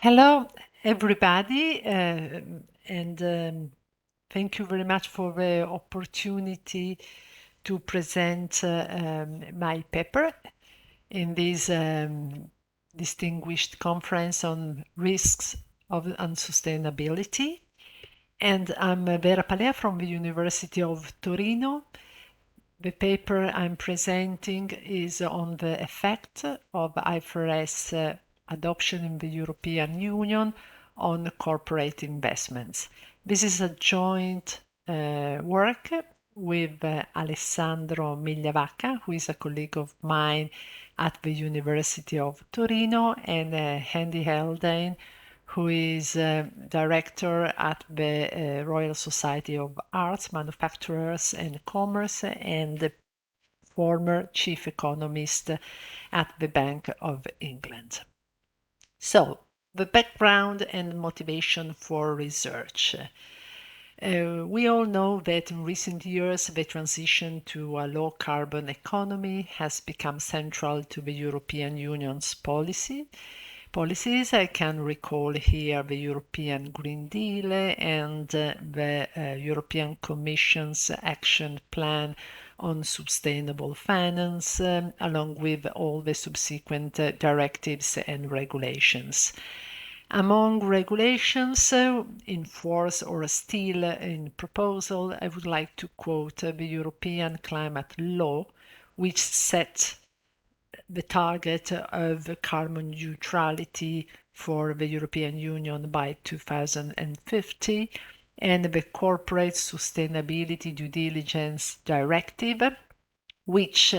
Hello, everybody, and thank you very much for the opportunity to present my paper in this distinguished conference on risks of unsustainability. And I'm Vera Palea from the University of Torino. The paper I'm presenting is on the effect of IFRS adoption in the European Union on corporate investments. This is a joint work with Alessandro Migliavacca, who is a colleague of mine at the University of Torino, and Andy Haldane, who is director at the Royal Society of Arts, Manufacturers and Commerce, and the former chief economist at the Bank of England. So, the background and motivation for research. We all know that in recent years the transition to a low carbon economy has become central to the European Union's policies. I can recall here the European Green Deal and the European Commission's action plan on sustainable finance, along with all the subsequent directives and regulations. Among regulations in force or still in proposal, I would like to quote the European Climate Law, which set the target of carbon neutrality for the European Union by 2050, and the Corporate Sustainability Due Diligence Directive, which,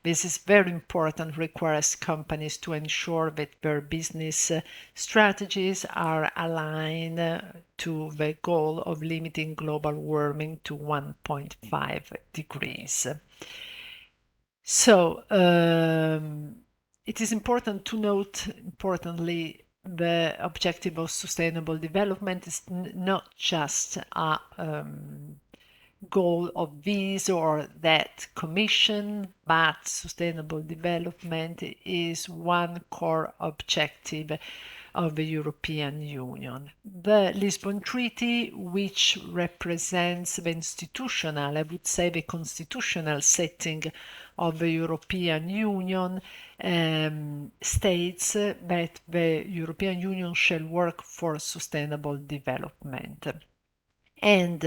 this is very important, requires companies to ensure that their business strategies are aligned to the goal of limiting global warming to 1.5 degrees. So it is important to note, importantly, the objective of sustainable development is not just a goal of this or that commission, but sustainable development is one core objective of the European Union. The Lisbon Treaty, which represents the institutional, I would say the constitutional setting of the European Union, states that the European Union shall work for sustainable development. And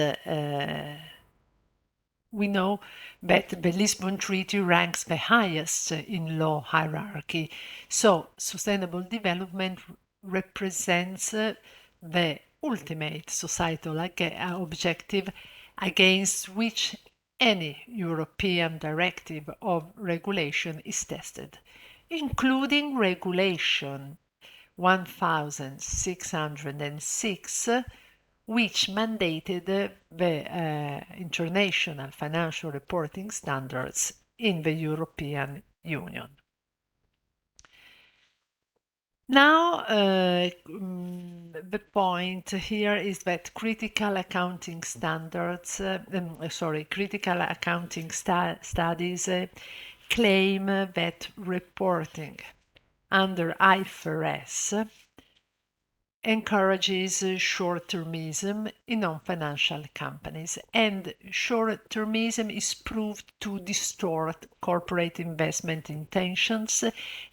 we know that the Lisbon Treaty ranks the highest in law hierarchy. So sustainable development represents the ultimate societal objective against which any European directive or regulation is tested, including Regulation 1606, which mandated the international financial reporting standards in the European Union. Now, the point here is that critical accounting studies claim that reporting under IFRS encourages short-termism in non-financial companies, and short-termism is proved to distort corporate investment intentions,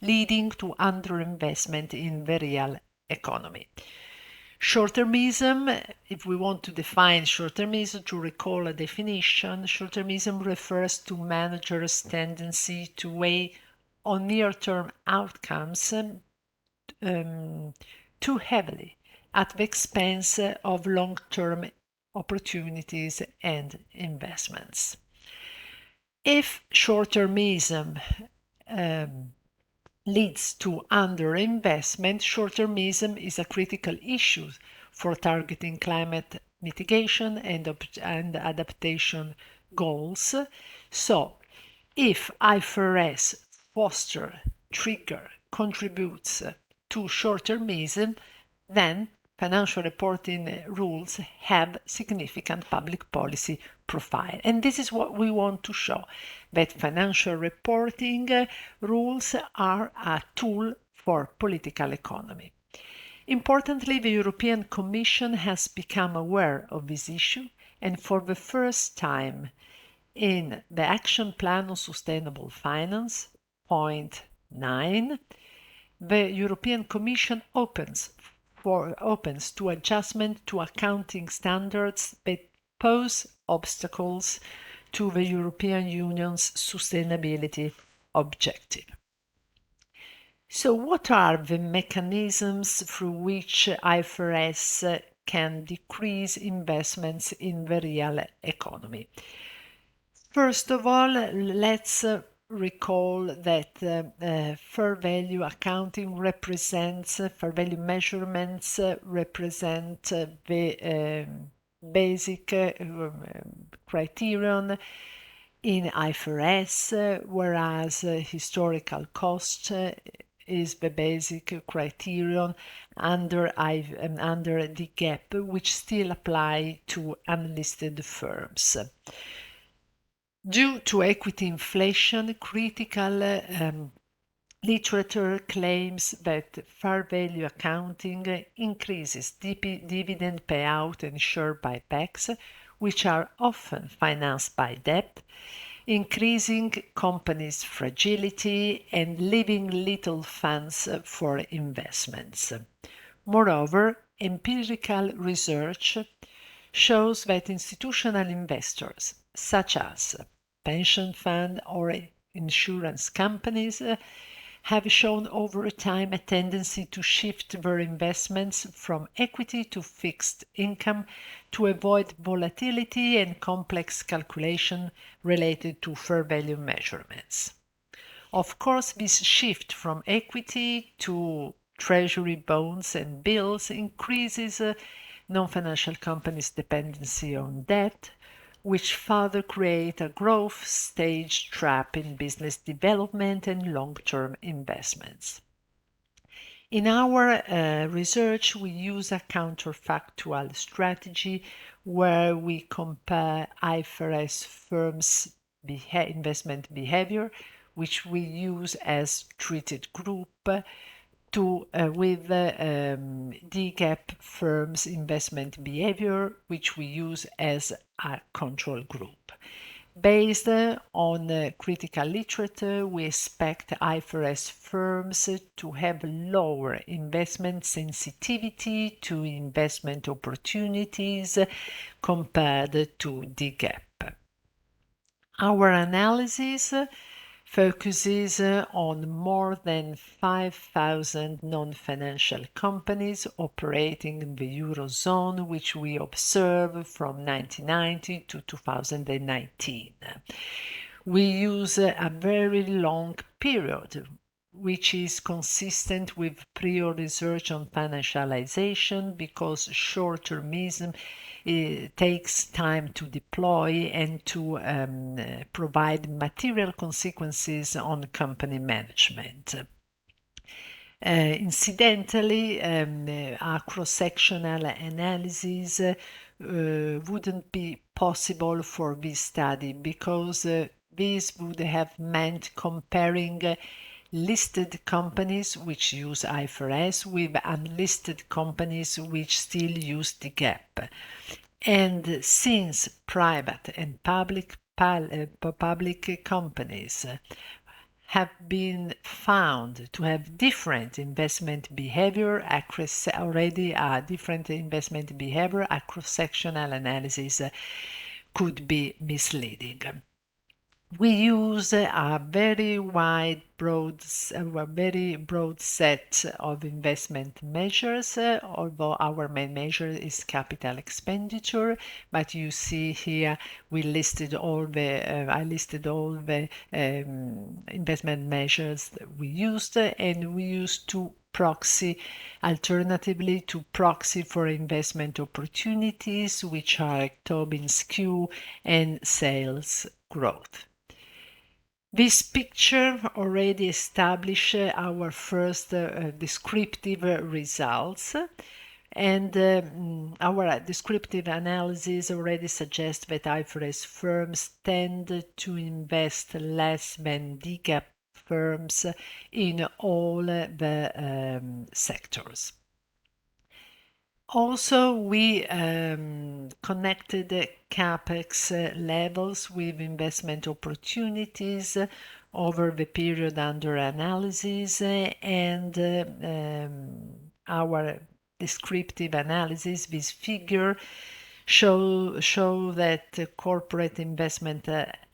leading to underinvestment in the real economy. Short-termism, if we want to define short-termism, to recall a definition, short-termism refers to managers' tendency to weigh on near-term outcomes too heavily at the expense of long-term opportunities and investments. If short-termism leads to underinvestment, short-termism is a critical issue for targeting climate mitigation and adaptation goals. So, if IFRS contributes to short-termism, then financial reporting rules have significant public policy profile. And this is what we want to show, that financial reporting rules are a tool for political economy. Importantly, the European Commission has become aware of this issue, and for the first time in the Action Plan on Sustainable Finance, point 9, the European Commission opens to adjustment to accounting standards that pose obstacles to the European Union's sustainability objective. So, what are the mechanisms through which IFRS can decrease investments in the real economy? First of all, let's recall that fair value accounting represents, fair value measurements represent the basic criterion in IFRS, whereas historical cost is the basic criterion under the GAAP, which still apply to unlisted firms. Due to equity inflation, critical literature claims that fair value accounting increases dividend payout and share buybacks, which are often financed by debt, increasing companies' fragility and leaving little funds for investments. Moreover, empirical research shows that institutional investors, such as pension funds or insurance companies, have shown over time a tendency to shift their investments from equity to fixed income to avoid volatility and complex calculation related to fair value measurements. Of course, this shift from equity to treasury bonds and bills increases non-financial companies' dependency on debt, which further create a growth stage trap in business development and long-term investments. In our research, we use a counterfactual strategy where we compare IFRS firms' investment behavior, which we use as treated group, with DGAP firms' investment behavior, which we use as a control group. Based on critical literature, we expect IFRS firms to have lower investment sensitivity to investment opportunities compared to DGAP. Our analysis focuses on more than 5,000 non-financial companies operating in the Eurozone, which we observe from 1990 to 2019. We use a very long period, which is consistent with prior research on financialization because short-termism takes time to deploy and to provide material consequences on company management. Incidentally, a cross-sectional analysis wouldn't be possible for this study because this would have meant comparing listed companies which use IFRS with unlisted companies which still use the GAAP. And since private and public companies have been found to have different investment behavior, a cross-sectional analysis could be misleading. We use a very broad set of investment measures, although our main measure is capital expenditure. But you see here, I listed all the investment measures that we used, and we used alternatively to proxy for investment opportunities, which are Tobin skew and sales growth. This picture already established our first descriptive results, and our descriptive analysis already suggests that IFRS firms tend to invest less than DGAP firms in all the sectors. Also, we connected the CapEx levels with investment opportunities over the period under analysis, and our descriptive analysis, this figure show that corporate investment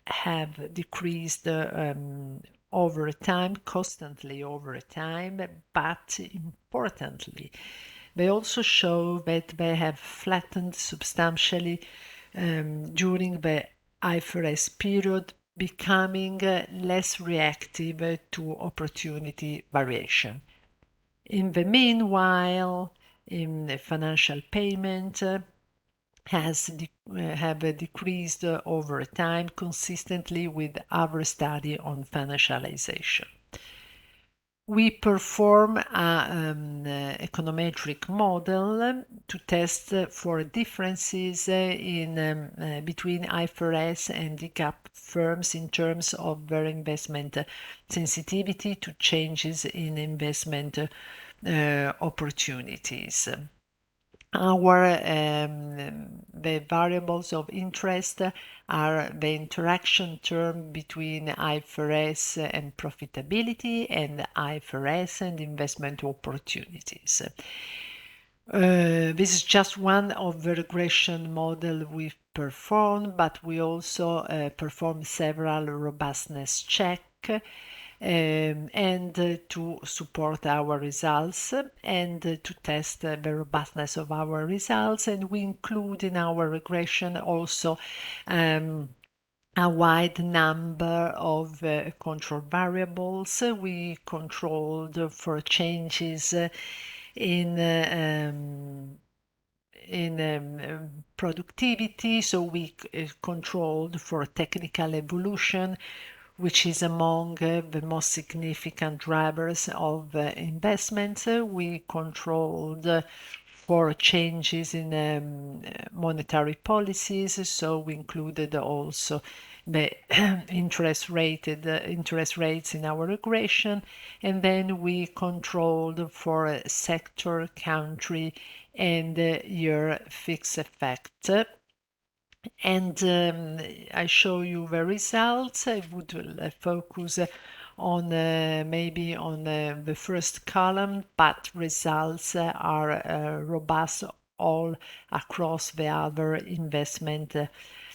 have decreased over time, constantly over time, but importantly, they also show that they have flattened substantially during the IFRS period, becoming less reactive to opportunity variation. In the meanwhile, in the financial payment have decreased over time, consistently with our study on financialization. We perform a econometric model to test for differences between IFRS and GAAP firms in terms of their investment sensitivity to changes in investment opportunities. The variables of interest are the interaction term between IFRS and profitability and IFRS and investment opportunities. This is just one of the regression model we've performed, but we also perform several robustness checks and to support our results and to test the robustness of our results. And we include in our regression also a wide number of control variables. We controlled for changes in productivity, so we controlled for technical evolution, which is among the most significant drivers of investments. We controlled for changes in monetary policies, so we included also the interest rates in our regression, and then we controlled for sector, country, and year fixed effect. And I show you the results. I would focus on maybe on the first column, but results are robust all across the other investment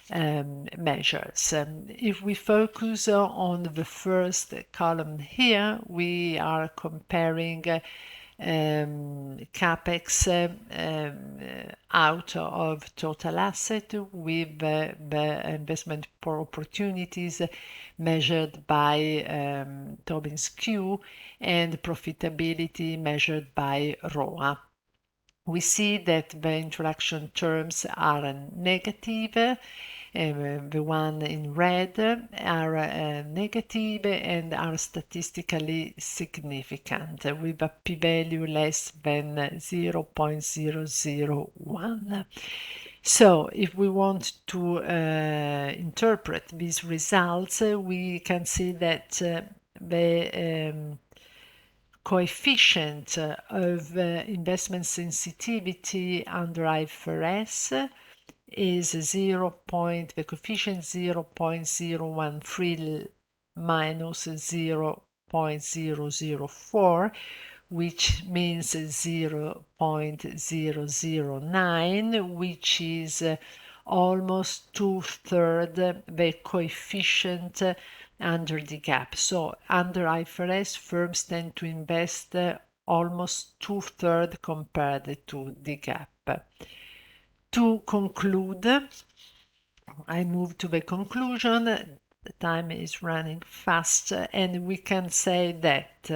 measures. If we focus on the first column here, we are comparing CapEx out of total asset with the investment for opportunities measured by Tobin's Q and profitability measured by ROA. We see that the interaction terms are negative. The one in red are negative and are statistically significant with a p-value less than 0.001. So if we want to interpret these results, we can see that the coefficient of investment sensitivity under IFRS is the coefficient 0.013 minus 0.004, which means 0.009, which is almost two-thirds the coefficient under the GAAP. So under IFRS, firms tend to invest almost two-thirds compared to the GAAP. To conclude, I move to the conclusion. The time is running fast, and we can say that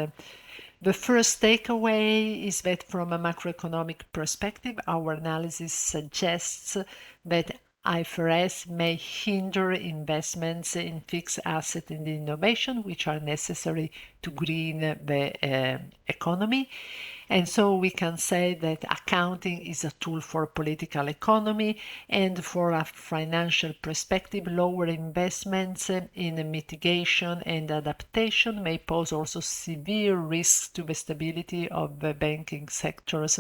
the first takeaway is that from a macroeconomic perspective, our analysis suggests that IFRS may hinder investments in fixed assets and innovation, which are necessary to green the economy. And so we can say that accounting is a tool for political economy, and for a financial perspective, lower investments in mitigation and adaptation may pose also severe risks to the stability of the banking sectors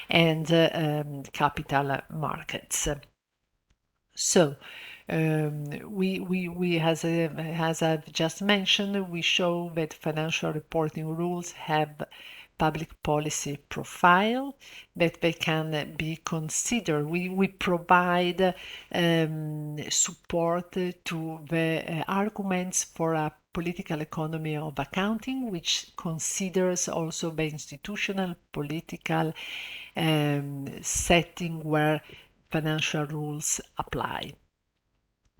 and capital markets. So, we as I've just mentioned, we show that financial reporting rules have public policy profile, that they can be considered. We provide support to the arguments for a political economy of accounting, which considers also the institutional political setting where financial rules apply.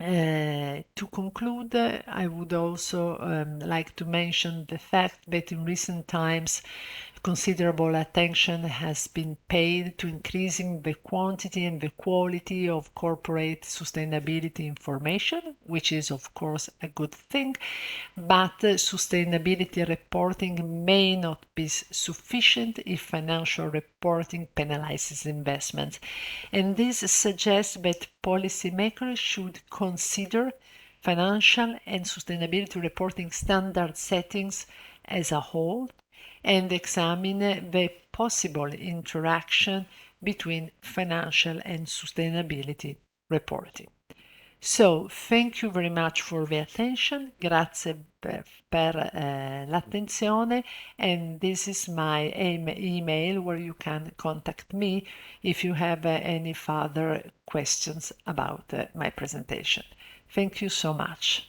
To conclude, I would also like to mention the fact that in recent times considerable attention has been paid to increasing the quantity and the quality of corporate sustainability information, which is of course a good thing, but sustainability reporting may not be sufficient if financial reporting penalizes investments. And this suggests that policymakers should consider financial and sustainability reporting standard settings as a whole and examine the possible interaction between financial and sustainability reporting. So, thank you very much for the attention. Grazie per l'attenzione, and this is my email where you can contact me if you have any further questions about my presentation. Thank you so much.